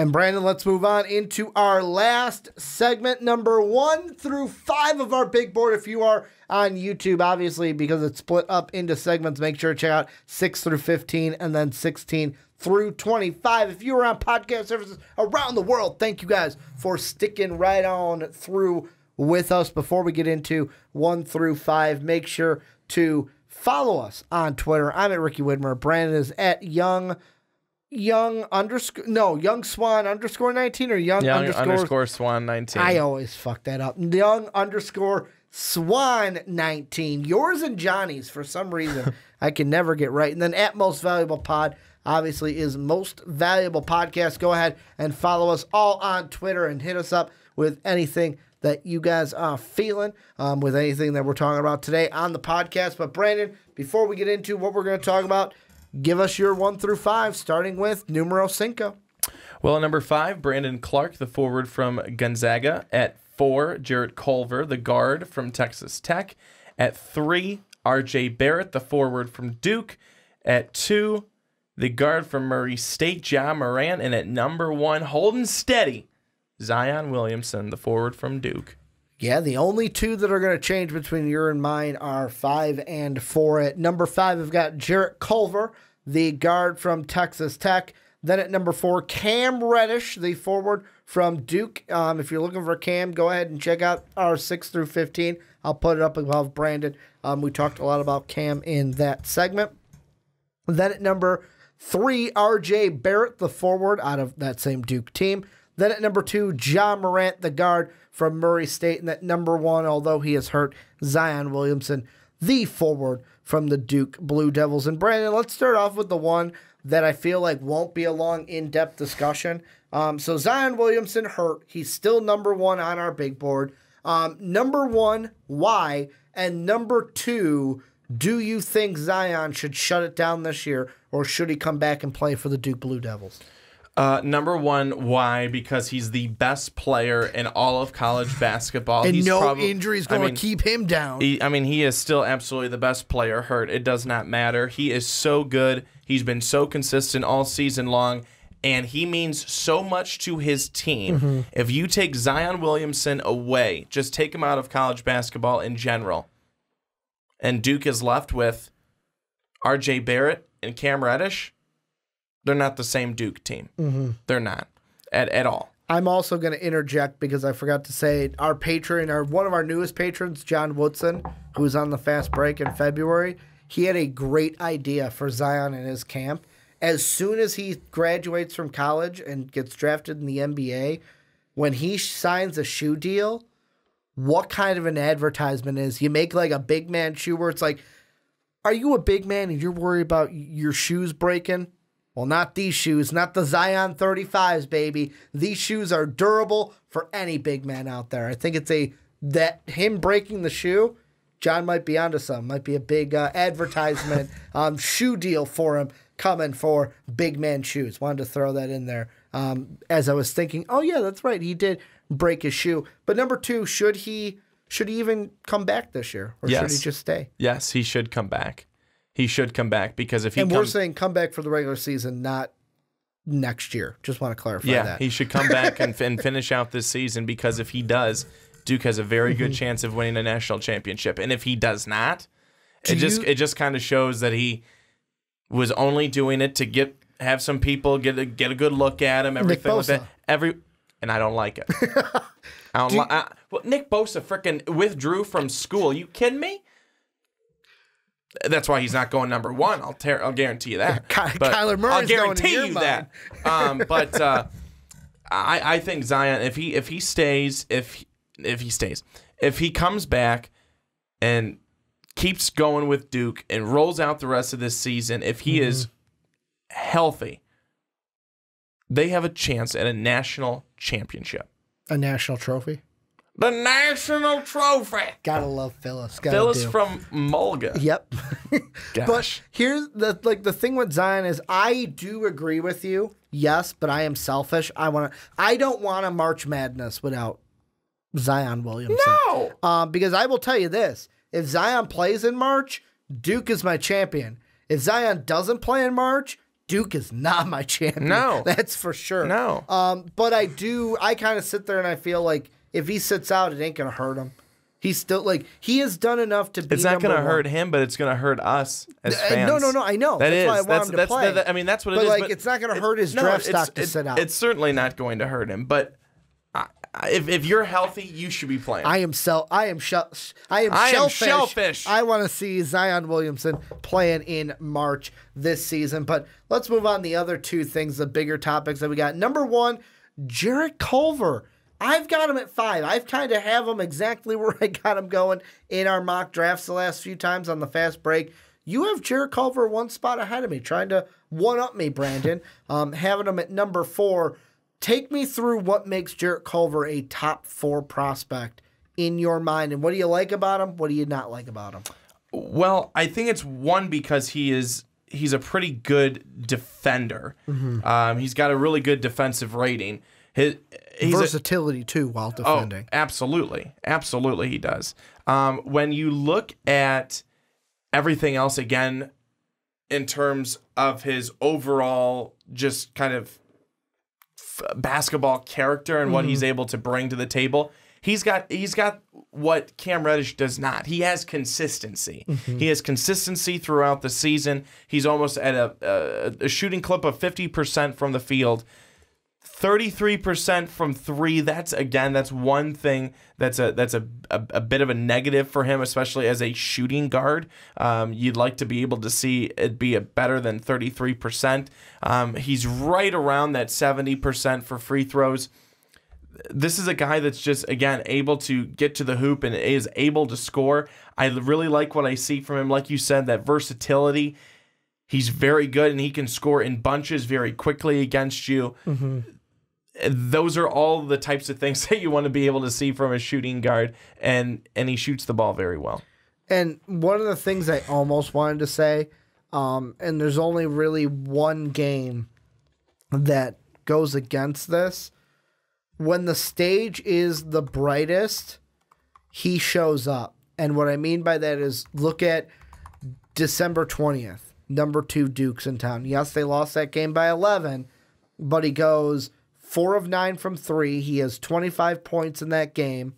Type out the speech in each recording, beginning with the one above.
And Brandon, let's move on into our last segment, number 1 through 5 of our big board. If you are on YouTube, obviously, because it's split up into segments, make sure to check out 6 through 15 and then 16 through 25. If you are on podcast services around the world, thank you guys for sticking right on through with us. Before we get into 1 through 5, make sure to follow us on Twitter. I'm at Ricky Widmer. Brandon is at Young Swan underscore 19 or Young underscore Swan 19. I always fuck that up. Young underscore Swan 19. Yours and Johnny's, for some reason, I can never get right. And then at Most Valuable Pod, obviously, is Most Valuable Podcast. Go ahead and follow us all on Twitter and hit us up with anything that you guys are feeling, with anything that we're talking about today on the podcast. But Brandon, before we get into what we're going to talk about, give us your 1 through 5, starting with numero 5. Well, at number 5, Brandon Clark, the forward from Gonzaga. At 4, Jarrett Culver, the guard from Texas Tech. At 3, RJ Barrett, the forward from Duke. At 2, the guard from Murray State, Morant. And at number 1, holding steady, Zion Williamson, the forward from Duke. Yeah, the only 2 that are going to change between your and mine are 5 and 4. At number 5, we've got Jarrett Culver, the guard from Texas Tech. Then at number 4, Cam Reddish, the forward from Duke. If you're looking for Cam, go ahead and check out our 6 through 15. I'll put it up above Brandon. We talked a lot about Cam in that segment. Then at number 3, RJ Barrett, the forward out of that same Duke team. Then at number 2, Morant, the guard from Murray State. And at number 1, although he is hurt, Zion Williamson, the forward from the Duke Blue Devils. And Brandon, let's start off with the one that I feel like won't be a long, in-depth discussion. So Zion Williamson hurt. He's still number 1 on our big board. Number 1, why? And number 2, do you think Zion should shut it down this year, or should he come back and play for the Duke Blue Devils? Number 1, why? Because he's the best player in all of college basketball. And no injury is going to keep him down. He is still absolutely the best player hurt. It does not matter. He is so good. He's been so consistent all season long, and he means so much to his team. Mm-hmm. If you take Zion Williamson away, just take him out of college basketball in general, and Duke is left with RJ Barrett and Cam Reddish, they're not the same Duke team. Mm-hmm. They're not at all. I'm also going to interject because I forgot to say our patron, one of our newest patrons, John Woodson, who was on the Fast Break in February, he had a great idea for Zion in his camp. As soon as he graduates from college and gets drafted in the NBA, when he signs a shoe deal, what kind of an advertisement is? You make like a big man shoe where it's like, are you a big man and you're worried about your shoes breaking? Well, not these shoes, not the Zion 35s, baby. These shoes are durable for any big man out there. I think it's that him breaking the shoe, John might be onto something. Might be a big advertisement shoe deal for him coming for big man shoes. Wanted to throw that in there as I was thinking, oh, yeah, that's right. He did break his shoe. But number 2, should he even come back this year? Or should he just stay? Yes, he should come back. He should come back because if he we're saying come back for the regular season, not next year. Just want to clarify that. Yeah, he should come back and finish out this season, because if he does, Duke has a very good chance of winning a national championship. And if he does not, it just kind of shows that he was only doing it to have some people get a good look at him, everything like that. And I don't like it. Nick Bosa freaking withdrew from school. You kidding me? That's why he's not going number 1. I'll guarantee you that. Kyler Murray's I'll guarantee going in you that. But I think Zion, if he stays, if he comes back and keeps going with Duke and rolls out the rest of this season, if he is healthy, they have a chance at a national championship. A national trophy? The national trophy. Gotta love Phyllis. Phyllis from Mulga. Yep. Gosh. But here's the thing with Zion is I do agree with you. Yes, but I am selfish. I don't want a March Madness without Zion Williamson. No. Because I will tell you this. If Zion plays in March, Duke is my champion. If Zion doesn't play in March, Duke is not my champion. No. That's for sure. No. But I kind of sit there and I feel like if he sits out, it ain't going to hurt him. He's still, like, he has done enough to be It's not going to #1. hurt him, but it's going to hurt us as fans. No, I know. That's why I want him to play. I mean, that's what but it is. But it's not going to hurt his draft stock to sit out. It's certainly not going to hurt him, but if you're healthy, you should be playing. I am shellfish. I want to see Zion Williamson playing in March this season. But let's move on to the other two things, the bigger topics that we got. Number one, Jarrett Culver. I've got him at 5. I've kind of have him exactly where I got him going in our mock drafts the last few times on the fast break. You have Jarrett Culver one spot ahead of me, trying to one-up me, Brandon. Having him at number 4. Take me through what makes Jarrett Culver a top 4 prospect in your mind, and what do you like about him? What do you not like about him? Well, I think it's one because he's a pretty good defender. Mm-hmm. He's got a really good defensive rating. He's versatility too while defending. Oh, absolutely he does. When you look at everything else again, in terms of his overall just kind of basketball character and what he's able to bring to the table, he's got what Cam Reddish does not. He has consistency. Mm-hmm. He has consistency throughout the season. He's almost at a shooting clip of 50% from the field. 33% from 3. That's one thing that's a bit of a negative for him, especially as a shooting guard. You'd like to be able to see it be better than 33%. He's right around that 70% for free throws. This is a guy that's just, again, able to get to the hoop and is able to score. I really like what I see from him. Like you said, that versatility. He's very good, and he can score in bunches very quickly against you. Mm-hmm. Those are all the types of things that you want to be able to see from a shooting guard, and he shoots the ball very well. And one of the things I almost wanted to say, and there's only really one game that goes against this, when the stage is the brightest, he shows up. And what I mean by that is, look at December 20th, number 2 Duke's in town. Yes, they lost that game by 11, but he goes 4 of 9 from 3. He has 25 points in that game.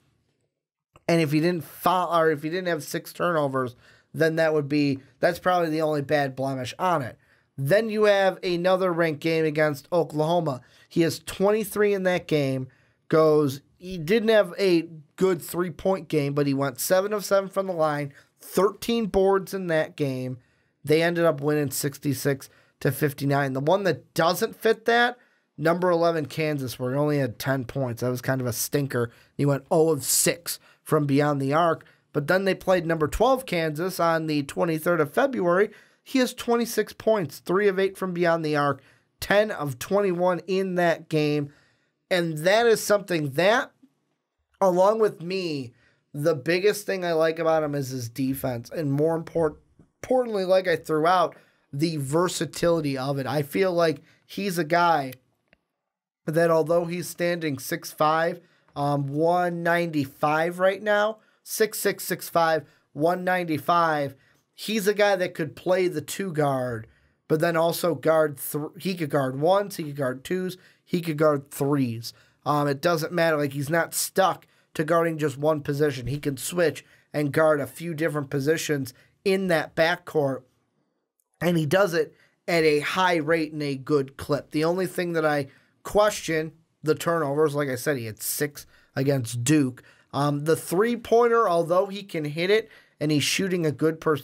And if he didn't have 6 turnovers, then that's probably the only bad blemish on it. Then you have another ranked game against Oklahoma. He has 23 in that game. He didn't have a good 3-point game, but he went 7 of 7 from the line, 13 boards in that game. They ended up winning 66-59. The one that doesn't fit that, number 11 Kansas, where he only had 10 points. That was kind of a stinker. He went 0 of 6 from beyond the arc. But then they played number 12 Kansas on the 23rd of February. He has 26 points, 3 of 8 from beyond the arc, 10 of 21 in that game. And that is something that, along with me, the biggest thing I like about him is his defense. And more importantly, like I threw out, the versatility of it. I feel like he's a guy that, although he's standing 6'5", 195 right now, 6'6", 6'5", 195, he's a guy that could play the 2 guard, but then also guard he could guard 1s, he could guard 2s, he could guard 3s. It doesn't matter. Like, he's not stuck to guarding just one position. He can switch and guard a few different positions in that backcourt, and he does it at a high rate and a good clip. The only thing that I question, the turnovers. Like I said, he had 6 against Duke. The 3-pointer, although he can hit it, and he's shooting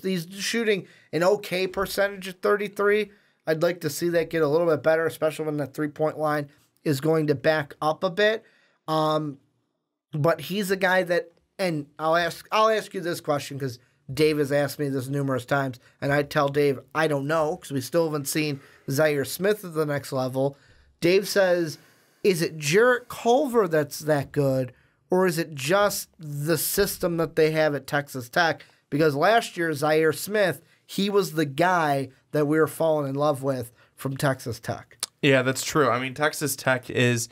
he's shooting an okay percentage at 33. I'd like to see that get a little bit better, especially when that 3-point line is going to back up a bit. But he's a guy that, and I'll ask you this question because Dave has asked me this numerous times, and I tell Dave I don't know because we still haven't seen Zaire Smith at the next level. Dave says, is it Jarrett Culver that's that good, or is it just the system that they have at Texas Tech? Because last year, Zaire Smith, he was the guy that we were falling in love with from Texas Tech. Yeah, that's true. I mean, Texas Tech is,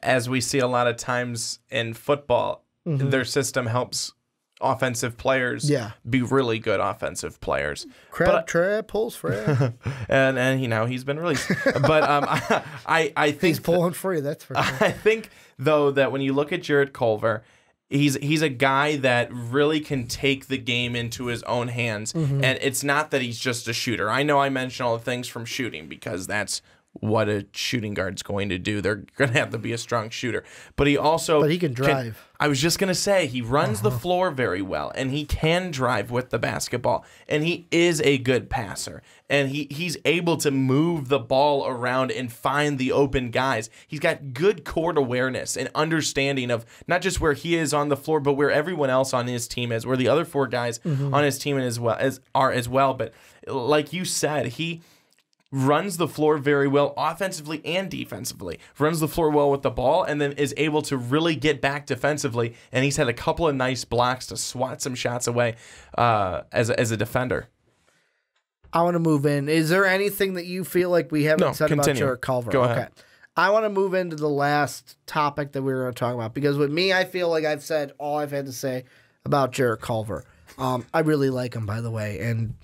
as we see a lot of times in football, their system helps offensive players be really good offensive players. Crabtree pulls Fred. and he's been released. But I think he's pulling free, that's for sure. I think, though, that when you look at Jarrett Culver, he's a guy that really can take the game into his own hands. And it's not that he's just a shooter. I know I mentioned all the things from shooting because that's what a shooting guard's going to do. They're going to have to be a strong shooter. But he also... But he can drive. I was just going to say, he runs the floor very well, and he can drive with the basketball, and he is a good passer, and he's able to move the ball around and find the open guys. He's got good court awareness and understanding of not just where he is on the floor, but where everyone else on his team is, where the other four guys on his team are as well. But like you said, he runs the floor very well offensively and defensively. Runs the floor well with the ball and then is able to really get back defensively. And he's had a couple of nice blocks to swat some shots away as a defender. I want to move in. Is there anything that you feel like we haven't said about Jarrett Culver? Go ahead. Okay. I want to move into the last topic that we were going to talk about because with me, I feel like I've said all I've had to say about Jarrett Culver. I really like him, by the way, and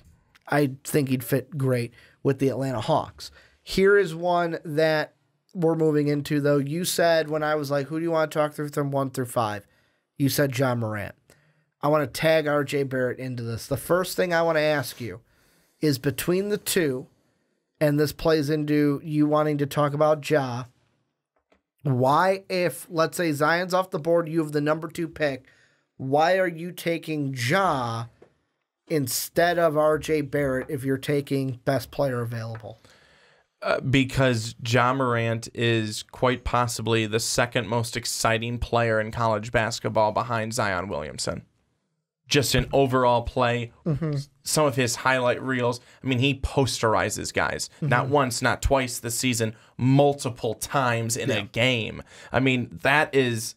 I think he'd fit great with the Atlanta Hawks. Here is one that we're moving into, though. You said when I was like, who do you want to talk through from 1 through 5? You said Ja Morant. I want to tag RJ Barrett into this. The first thing I want to ask you is between the two, and this plays into you wanting to talk about Ja, why, if, let's say, Zion's off the board, you have the number 2 pick, why are you taking Ja instead of RJ Barrett if you're taking best player available? Because Ja Morant is quite possibly the second most exciting player in college basketball behind Zion Williamson. Just in overall play, some of his highlight reels, I mean, he posterizes guys. Not once, not twice this season, multiple times in a game. I mean, that's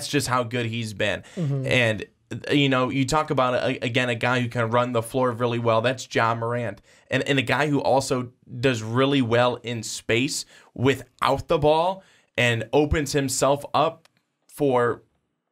just how good he's been. And you talk about, again, a guy who can run the floor really well. That's Ja Morant. And a guy who also does really well in space without the ball and opens himself up for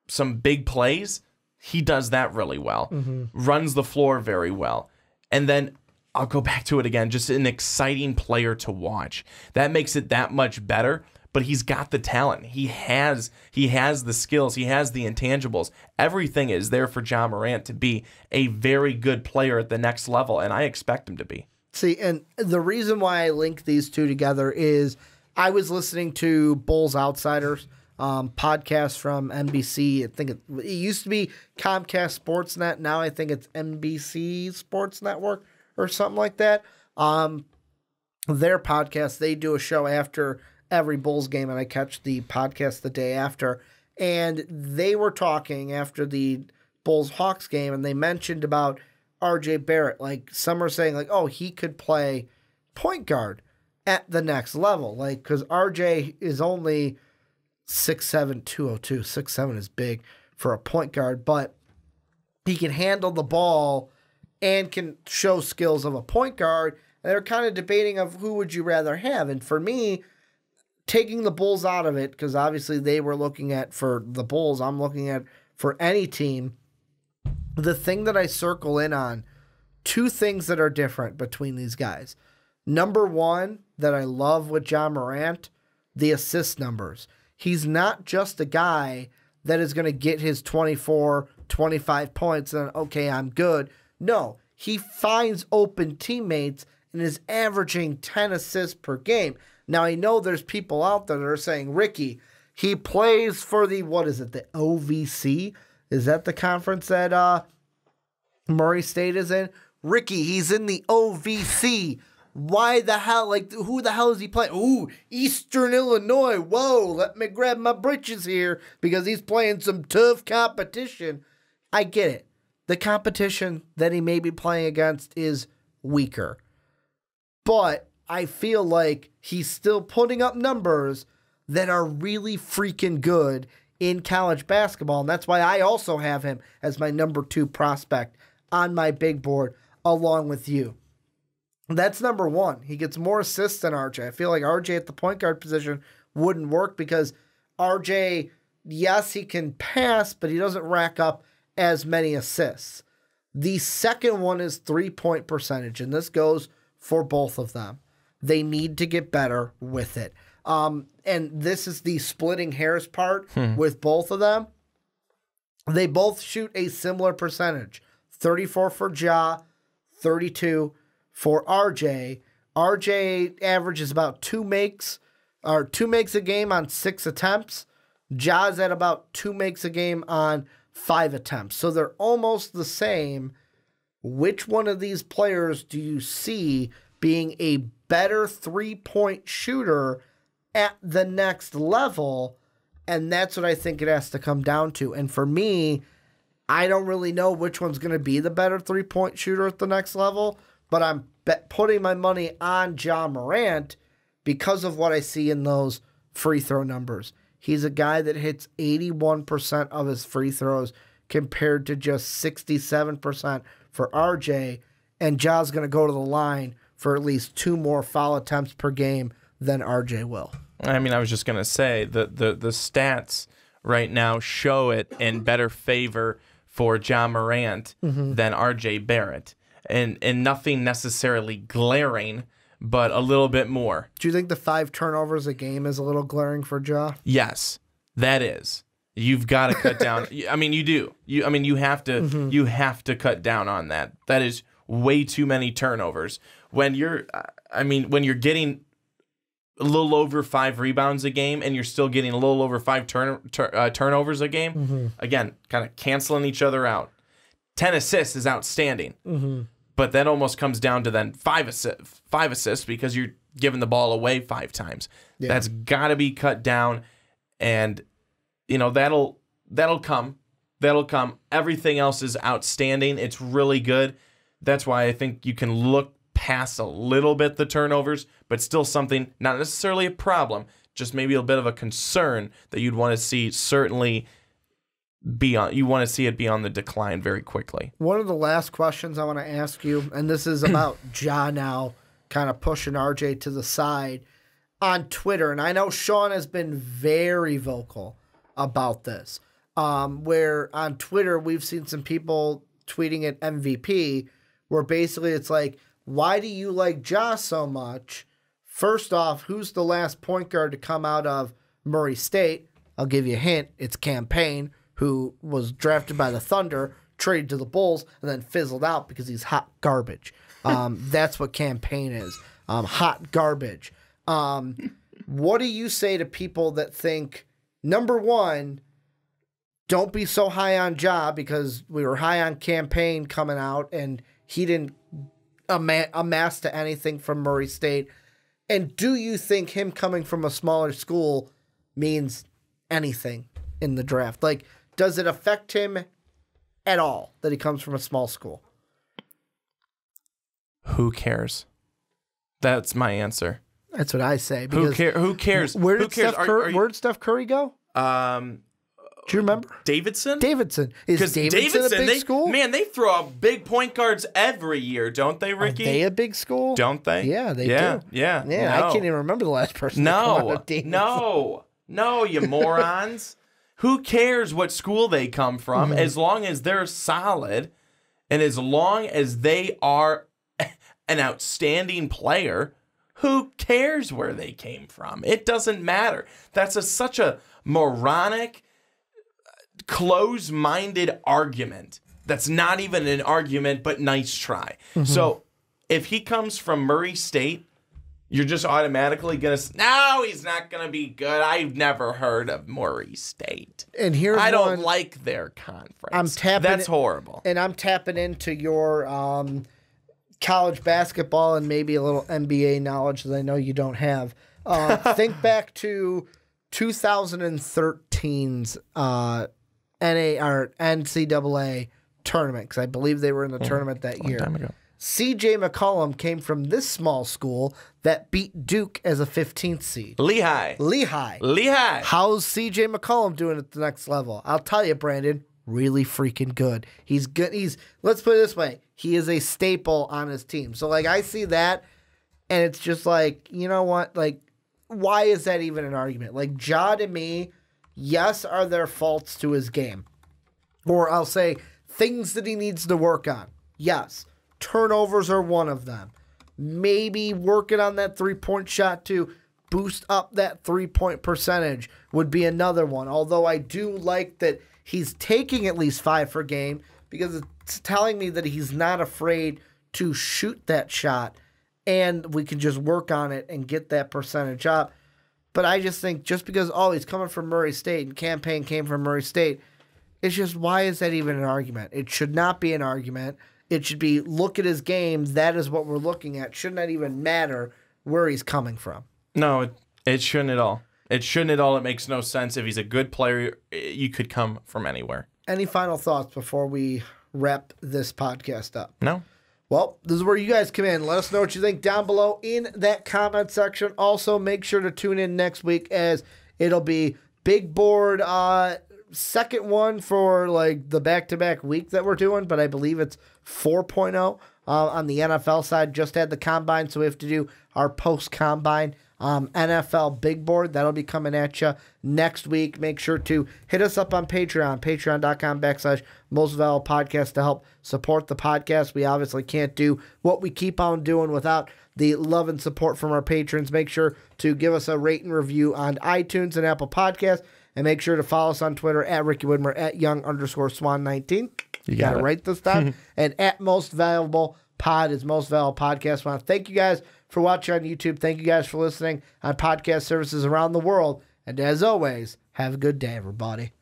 some big plays. He does that really well. Runs the floor very well. And then I'll go back to it again, just an exciting player to watch. That makes it that much better. But he's got the talent. He has the skills. He has the intangibles. Everything is there for Ja Morant to be a very good player at the next level, and I expect him to be. See, and the reason why I link these two together is I was listening to Bulls Outsiders podcast from NBC. I think it used to be Comcast Sportsnet. Now I think it's NBC Sports Network or something like that. Their podcast, they do a show after every Bulls game, and I catch the podcast the day after. And they were talking after the Bulls-Hawks game, and they mentioned about RJ Barrett. Like, some are saying, like, oh, he could play point guard at the next level. Like, because RJ is only 6'7", 202. 6'7" is big for a point guard, but he can handle the ball and can show skills of a point guard. And they're kind of debating of who would you rather have. And for me, taking the Bulls out of it, because obviously they were looking at for the Bulls, I'm looking at for any team. The thing that I circle in on, two things that are different between these guys. Number one, that I love with Ja Morant, the assist numbers. He's not just a guy that is going to get his 24, 25 points and, okay, I'm good. No, he finds open teammates and is averaging 10 assists per game. Now, I know there's people out there that are saying, Ricky, he plays for the, what is it, the OVC? Is that the conference that Murray State is in? Ricky, he's in the OVC. Why the hell? Like, who the hell is he playing? Ooh, Eastern Illinois. Whoa, let me grab my britches here because he's playing some tough competition. I get it. The competition that he may be playing against is weaker. But I feel like he's still putting up numbers that are really freaking good in college basketball. And that's why I also have him as my number 2 prospect on my big board along with you. That's number one. He gets more assists than RJ. I feel like RJ at the point guard position wouldn't work because RJ, yes, he can pass, but he doesn't rack up as many assists. The second one is 3-point percentage, and this goes for both of them. They need to get better with it. And this is the splitting hairs part with both of them. They both shoot a similar percentage. 34 for Ja, 32 for RJ. RJ averages about 2 makes a game on 6 attempts. Ja's at about 2 makes a game on 5 attempts. So they're almost the same. Which one of these players do you see being a better 3-point shooter at the next level? And that's what I think it has to come down to. And for me, I don't really know which one's going to be the better 3-point shooter at the next level, but I'm putting my money on Ja Morant because of what I see in those free throw numbers. He's a guy that hits 81% of his free throws compared to just 67% for RJ, and Ja's going to go to the line for at least 2 more foul attempts per game than RJ will. I mean, I was just going to say the stats right now show it in better favor for Ja Morant than RJ Barrett. And nothing necessarily glaring, but a little bit more. Do you think the 5 turnovers a game is a little glaring for Ja? Yes, that is. You've got to cut down. I mean, you do. You have to. You have to cut down on that. That is way too many turnovers. When you're getting a little over 5 rebounds a game, and you're still getting a little over 5 turnovers a game. Again, kind of canceling each other out. 10 assists is outstanding, but that almost comes down to then 5 assists because you're giving the ball away 5 times. Yeah. That's got to be cut down, and that'll come. That'll come. Everything else is outstanding. It's really good. That's why I think you can look past a little bit the turnovers, but still something, not necessarily a problem, just maybe a bit of a concern that you'd want to see certainly you want to see it be on the decline very quickly. One of the last questions I want to ask you, and this is about Ja now kind of pushing RJ to the side on Twitter, and I know Sean has been very vocal about this, where on Twitter we've seen some people tweeting at MVP where basically it's like, why do you like Ja so much? First off, who's the last point guard to come out of Murray State? I'll give you a hint. It's Campaign, who was drafted by the Thunder, traded to the Bulls, and then fizzled out because he's hot garbage. That's what Campaign is. Hot garbage. What do you say to people that think, number one, don't be so high on Ja because we were high on Campaign coming out and he didn't amass to anything from Murray State? And do you think him coming from a smaller school means anything in the draft? Like, does it affect him at all that he comes from a small school? Who cares? That's my answer. That's what I say. Who cares? Where did Steph Curry go? Do you remember? Davidson? Is Davidson a big school? Man, they throw out big point guards every year, don't they, Ricky? Are they a big school? Don't they? Yeah, they do. Yeah. No. I can't even remember the last person to come out of Davidson. No, you morons. Who cares what school they come from as long as they're solid and as long as they are an outstanding player? Who cares where they came from? It doesn't matter. That's such a moronic, close-minded argument. That's not even an argument, but nice try. So if he comes from Murray State, you're just automatically going to, no, he's not going to be good. I've never heard of Murray State. And here's I don't like their conference. That's horrible. And I'm tapping into your college basketball and maybe a little NBA knowledge that I know you don't have. Think back to 2013's NCAA tournament, because I believe they were in the tournament that year. Time ago. C.J. McCollum came from this small school that beat Duke as a 15th seed. Lehigh. How's C.J. McCollum doing at the next level? I'll tell you, Brandon, really freaking good. He's good. Let's put it this way. He is a staple on his team. So, I see that, and it's just like, you know what? Why is that even an argument? Ja, to me, yes, are there faults to his game? Or I'll say things that he needs to work on. Yes, turnovers are one of them. Maybe working on that three-point shot to boost up that three-point percentage would be another one. Although I do like that he's taking at least 5 per game because it's telling me that he's not afraid to shoot that shot, and we can just work on it and get that percentage up. But I just think just because, he's coming from Murray State and campaign came from Murray State, it's just, why is that even an argument? It should not be an argument. It should be, look at his games. That is what we're looking at. Should not even matter where he's coming from. No, it shouldn't at all. It shouldn't at all. It makes no sense. If he's a good player, you could come from anywhere. Any final thoughts before we wrap this podcast up? No. Well, this is where you guys come in. Let us know what you think down below in that comment section. Also, make sure to tune in next week as it'll be big board second one for like the back-to-back week that we're doing, but I believe it's 4.0 on the NFL side. Just had the combine, so we have to do our post-combine NFL big board. That'll be coming at you next week. Make sure to hit us up on Patreon, patreon.com/Most Valuable Podcast to help support the podcast. We obviously can't do what we keep on doing without the love and support from our patrons. Make sure to give us a rate and review on iTunes and Apple Podcasts. And make sure to follow us on Twitter at Ricky Widmer, at Young_Swan19. You got it right this time. And at Most Valuable Pod is Most Valuable Podcast. I want to thank you guys for watching on YouTube. Thank you guys for listening on podcast services around the world. And as always, have a good day, everybody.